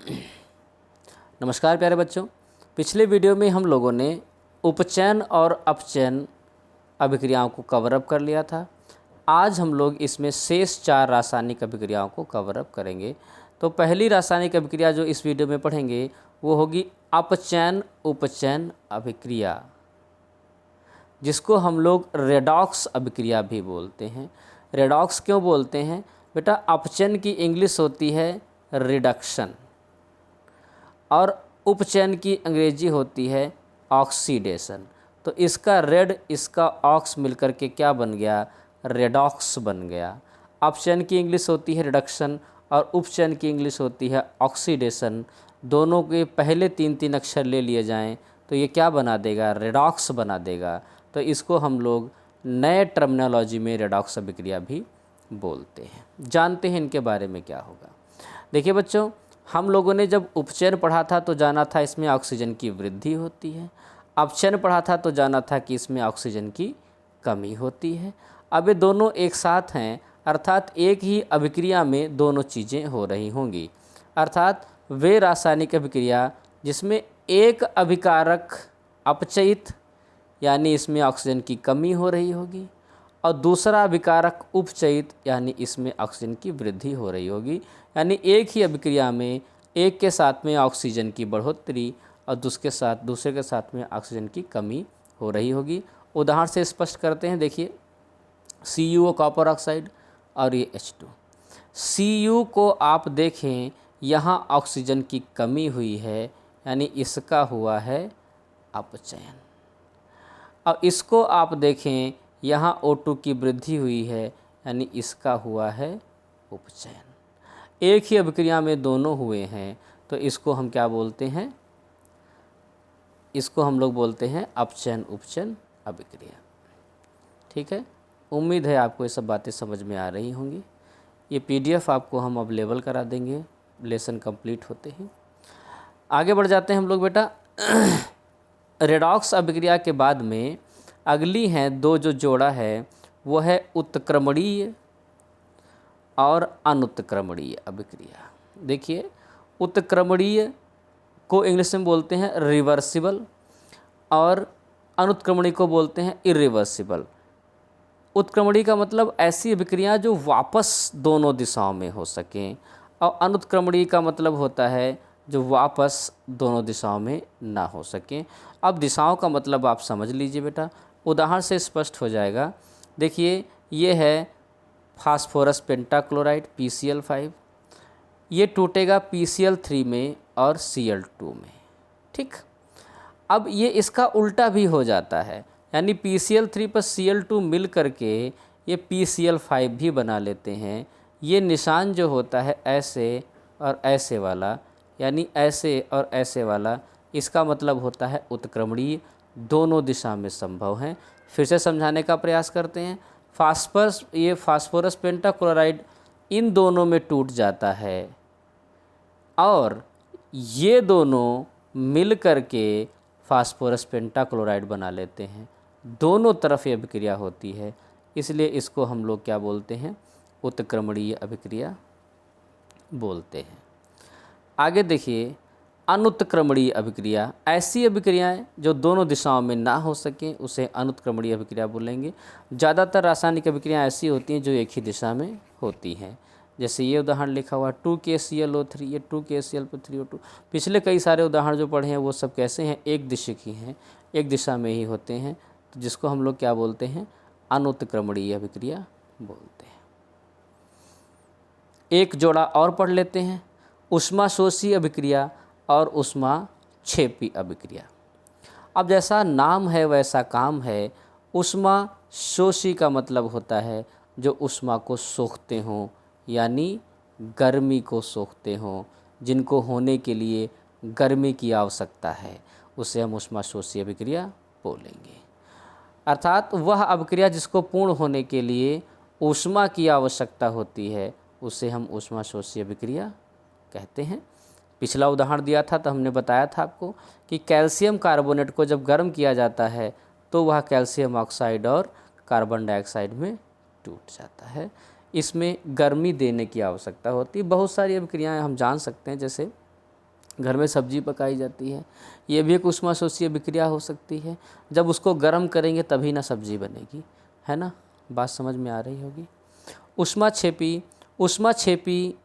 नमस्कार प्यारे बच्चों। पिछले वीडियो में हम लोगों ने उपचयन और अपचयन अभिक्रियाओं को कवर अप कर लिया था। आज हम लोग इसमें शेष 4 रासायनिक अभिक्रियाओं को कवर अप करेंगे। तो पहली रासायनिक अभिक्रिया जो इस वीडियो में पढ़ेंगे वो होगी अपचयन उपचयन अभिक्रिया, जिसको हम लोग रेडॉक्स अभिक्रिया भी बोलते हैं। रेडॉक्स क्यों बोलते हैं बेटा? अपचयन की इंग्लिश होती है रिडक्शन और उपचयन की अंग्रेजी होती है ऑक्सीडेशन। तो इसका रेड इसका ऑक्स मिलकर के क्या बन गया? रेडॉक्स बन गया। अपचयन की इंग्लिश होती है रिडक्शन और उपचयन की इंग्लिश होती है ऑक्सीडेशन। दोनों के पहले 3 अक्षर ले लिए जाएं तो ये क्या बना देगा? रेडॉक्स बना देगा। तो इसको हम लोग नए टर्मिनोलॉजी में रेडॉक्स अभिक्रिया भी बोलते हैं। जानते हैं इनके बारे में क्या होगा। देखिए बच्चों, हम लोगों ने जब उपचयन पढ़ा था तो जाना था इसमें ऑक्सीजन की वृद्धि होती है। अपचयन पढ़ा था तो जाना था कि इसमें ऑक्सीजन की कमी होती है। अब ये दोनों एक साथ हैं, अर्थात एक ही अभिक्रिया में दोनों चीज़ें हो रही होंगी। अर्थात वे रासायनिक अभिक्रिया जिसमें एक अभिकारक अपचयित यानी इसमें ऑक्सीजन की कमी हो रही होगी और दूसरा अभिकारक उपचयित यानी इसमें ऑक्सीजन की वृद्धि हो रही होगी। यानी एक ही अभिक्रिया में एक के साथ में ऑक्सीजन की बढ़ोतरी और दूसरे के साथ में ऑक्सीजन की कमी हो रही होगी। उदाहरण से स्पष्ट करते हैं। देखिए, CuO कॉपर ऑक्साइड और ये H2। Cu को आप देखें, यहाँ ऑक्सीजन की कमी हुई है यानी इसका हुआ है अपचयन। अब इसको आप देखें, यहाँ O2 की वृद्धि हुई है यानी इसका हुआ है उपचयन। एक ही अभिक्रिया में दोनों हुए हैं तो इसको हम क्या बोलते हैं? इसको हम लोग बोलते हैं अपचयन उपचयन अभिक्रिया। ठीक है, उम्मीद है आपको ये सब बातें समझ में आ रही होंगी। ये PDF आपको हम अवेलेबल करा देंगे लेसन कंप्लीट होते ही। आगे बढ़ जाते हैं हम लोग बेटा। रेडॉक्स अभिक्रिया के बाद में अगली हैं दो जो जोड़ा है वो है उत्क्रमणीय और अनुत्क्रमणीय अभिक्रिया। देखिए, उत्क्रमणीय को इंग्लिश में बोलते हैं रिवर्सिबल और अनुत्क्रमणीय को बोलते हैं इरिवर्सिबल। उत्क्रमणीय का मतलब ऐसी अभिक्रिया जो वापस दोनों दिशाओं में हो सकें और अनुत्क्रमणीय का मतलब होता है जो वापस दोनों दिशाओं में ना हो सकें। अब दिशाओं का मतलब आप समझ लीजिए बेटा, उदाहरण से स्पष्ट हो जाएगा। देखिए, ये है फास्फोरस पेंटाक्लोराइड PCl5, ये टूटेगा PCl3 में और Cl2 में। ठीक, अब ये इसका उल्टा भी हो जाता है, यानी PCl3 पर Cl2 मिल करके ये PCl5 भी बना लेते हैं। ये निशान जो होता है ऐसे और ऐसे वाला, यानी ऐसे और ऐसे वाला, इसका मतलब होता है उत्क्रमणीय, दोनों दिशा में संभव हैं। फिर से समझाने का प्रयास करते हैं। फास्फोरस पेंटाक्लोराइड इन दोनों में टूट जाता है और ये दोनों मिल कर के फास्फोरस पेंटाक्लोराइड बना लेते हैं। दोनों तरफ ये अभिक्रिया होती है, इसलिए इसको हम लोग क्या बोलते हैं? उत्क्रमणीय अभिक्रिया बोलते हैं। आगे देखिए, अनुत्क्रमणीय अभिक्रिया, ऐसी अभिक्रियाएं जो दोनों दिशाओं में ना हो सकें उसे अनुत्क्रमणीय अभिक्रिया बोलेंगे। ज़्यादातर रासायनिक अभिक्रियाएं ऐसी होती हैं जो एक ही दिशा में होती हैं। जैसे ये उदाहरण लिखा हुआ 2KClO3, ये 2KCl3O2। पिछले कई सारे उदाहरण जो पढ़े हैं वो सब कैसे हैं? एक दिशा ही हैं, एक दिशा में ही होते हैं, तो जिसको हम लोग क्या बोलते हैं? अनुत्क्रमणीय अभिक्रिया बोलते हैं। एक जोड़ा और पढ़ लेते हैं, ऊष्माशोषी अभिक्रिया और ऊष्माक्षेपी अभिक्रिया। अब जैसा नाम है वैसा काम है। ऊष्माशोषी का मतलब होता है जो ऊष्मा को सोखते हों, यानी गर्मी को सोखते हों, जिनको होने के लिए गर्मी की आवश्यकता है, उसे हम ऊष्माशोषी अभिक्रिया बोलेंगे। अर्थात वह अभिक्रिया जिसको पूर्ण होने के लिए ऊष्मा की आवश्यकता होती है उसे हम ऊष्माशोषी अभिक्रिया कहते हैं। पिछला उदाहरण दिया था तो हमने बताया था आपको कि कैल्शियम कार्बोनेट को जब गर्म किया जाता है तो वह कैल्शियम ऑक्साइड और कार्बन डाइऑक्साइड में टूट जाता है। इसमें गर्मी देने की आवश्यकता होती है। बहुत सारी अभिक्रियाएं हम जान सकते हैं, जैसे घर में सब्जी पकाई जाती है, ये भी एक ऊष्माशोषीय विक्रिया हो सकती है। जब उसको गर्म करेंगे तभी ना सब्जी बनेगी, है ना, बात समझ में आ रही होगी। ऊष्माक्षेपी, ऊष्माक्षेपी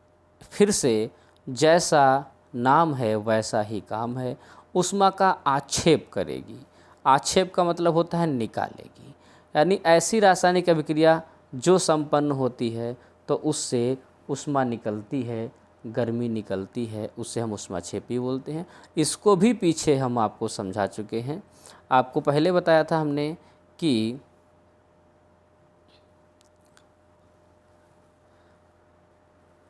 फिर से जैसा नाम है वैसा ही काम है। ऊष्मा का आक्षेप करेगी, आक्षेप का मतलब होता है निकालेगी, यानी ऐसी रासायनिक अभिक्रिया जो संपन्न होती है तो उससे ऊष्मा निकलती है, गर्मी निकलती है, उससे हम ऊष्माक्षेपी बोलते हैं। इसको भी पीछे हम आपको समझा चुके हैं। आपको पहले बताया था हमने कि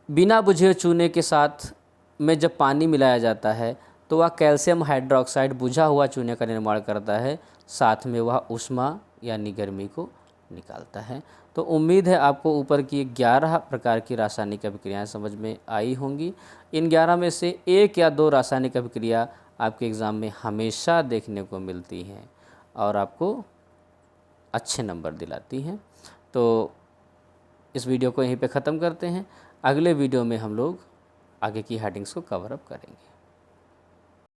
बिना बुझे चूने के साथ में जब पानी मिलाया जाता है तो वह कैल्शियम हाइड्रोक्साइड बुझा हुआ चूने का निर्माण करता है, साथ में वह ऊष्मा यानी गर्मी को निकालता है। तो उम्मीद है आपको ऊपर की 11 प्रकार की रासायनिक अभिक्रियाएं समझ में आई होंगी। इन 11 में से 1 या 2 रासायनिक अभिक्रिया आपके एग्ज़ाम में हमेशा देखने को मिलती हैं और आपको अच्छे नंबर दिलाती हैं। तो इस वीडियो को यहीं पे ख़त्म करते हैं। अगले वीडियो में हम लोग आगे की हेडिंग्स को कवर अप करेंगे।